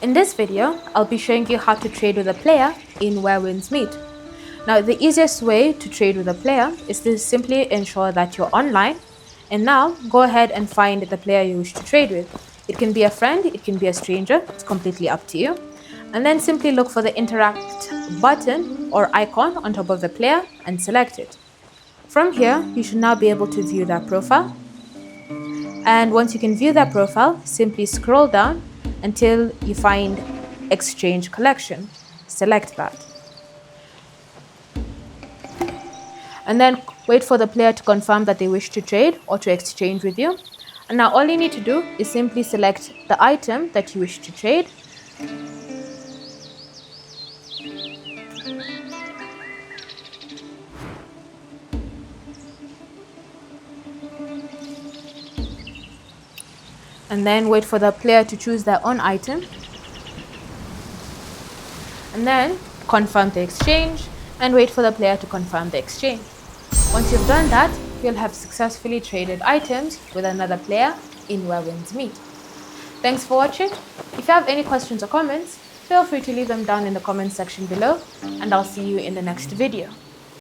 In this video, I'll be showing you how to trade with a player in Where Winds Meet. Now, the easiest way to trade with a player is to simply ensure that you're online, and now go ahead and find the player you wish to trade with. It can be a friend, it can be a stranger, it's completely up to you. And then simply look for the interact button or icon on top of the player and select it. From here, you should now be able to view their profile. And once you can view their profile, simply scroll down until you find Exchange Collection. Select that. And then wait for the player to confirm that they wish to trade or to exchange with you. And now all you need to do is simply select the item that you wish to trade. And then wait for the player to choose their own item. And then confirm the exchange and wait for the player to confirm the exchange. Once you've done that, you'll have successfully traded items with another player in Where Winds Meet. Thanks for watching. If you have any questions or comments, feel free to leave them down in the comments section below, and I'll see you in the next video.